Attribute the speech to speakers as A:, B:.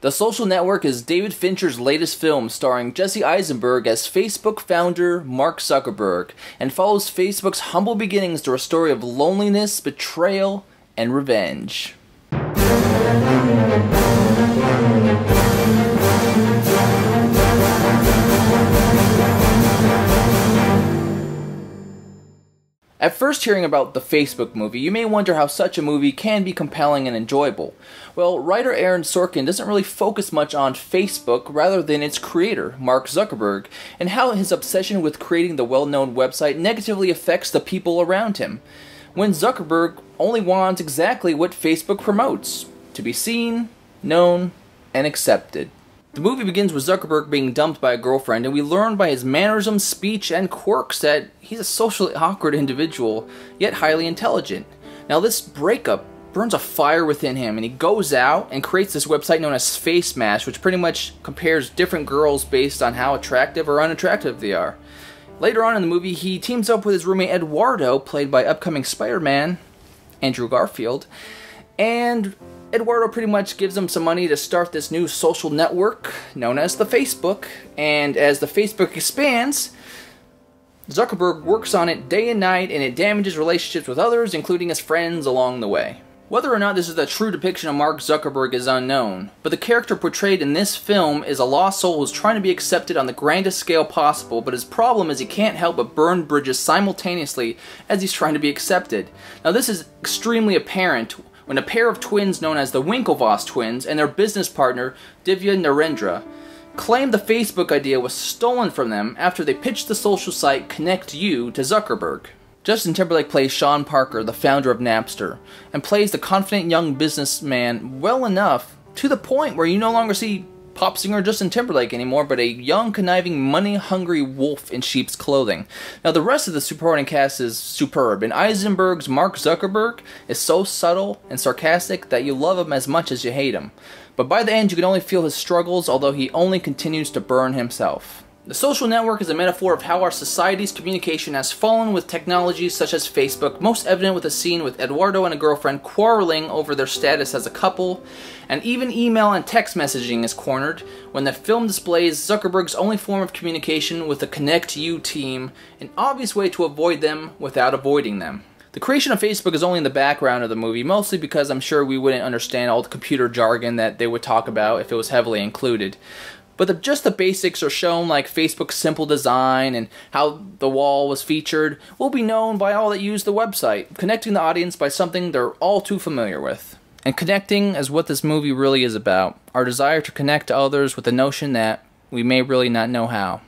A: The Social Network is David Fincher's latest film starring Jesse Eisenberg as Facebook founder Mark Zuckerberg and follows Facebook's humble beginnings through a story of loneliness, betrayal, and revenge. At first hearing about the Facebook movie, you may wonder how such a movie can be compelling and enjoyable. Well, writer Aaron Sorkin doesn't really focus much on Facebook rather than its creator, Mark Zuckerberg, and how his obsession with creating the well-known website negatively affects the people around him, when Zuckerberg only wants exactly what Facebook promotes: to be seen, known, and accepted. The movie begins with Zuckerberg being dumped by a girlfriend, and we learn by his mannerisms, speech, and quirks that he's a socially awkward individual, yet highly intelligent. Now this breakup burns a fire within him, and he goes out and creates this website known as Face Mash, which pretty much compares different girls based on how attractive or unattractive they are. Later on in the movie, he teams up with his roommate Eduardo, played by upcoming Spider-Man, Andrew Garfield, and Eduardo pretty much gives him some money to start this new social network known as the Facebook, and as the Facebook expands, Zuckerberg works on it day and night, and it damages relationships with others, including his friends, along the way. Whether or not this is a true depiction of Mark Zuckerberg is unknown, but the character portrayed in this film is a lost soul who's trying to be accepted on the grandest scale possible, but his problem is he can't help but burn bridges simultaneously as he's trying to be accepted. Now this is extremely apparent when a pair of twins known as the Winklevoss twins and their business partner, Divya Narendra, claimed the Facebook idea was stolen from them after they pitched the social site ConnectU to Zuckerberg. Justin Timberlake plays Sean Parker, the founder of Napster, and plays the confident young businessman well enough to the point where you no longer see pop singer Justin Timberlake anymore, but a young, conniving, money-hungry wolf in sheep's clothing. Now, the rest of the supporting cast is superb, and Eisenberg's Mark Zuckerberg is so subtle and sarcastic that you love him as much as you hate him. But by the end, you can only feel his struggles, although he only continues to burn himself. The social network is a metaphor of how our society's communication has fallen with technologies such as Facebook, most evident with a scene with Eduardo and a girlfriend quarreling over their status as a couple, and even email and text messaging is cornered when the film displays Zuckerberg's only form of communication with the ConnectU team, an obvious way to avoid them without avoiding them. The creation of Facebook is only in the background of the movie, mostly because I'm sure we wouldn't understand all the computer jargon that they would talk about if it was heavily included. But just the basics are shown, like Facebook's simple design and how the wall was featured, will be known by all that use the website, connecting the audience by something they're all too familiar with. And connecting is what this movie really is about, our desire to connect to others with the notion that we may really not know how.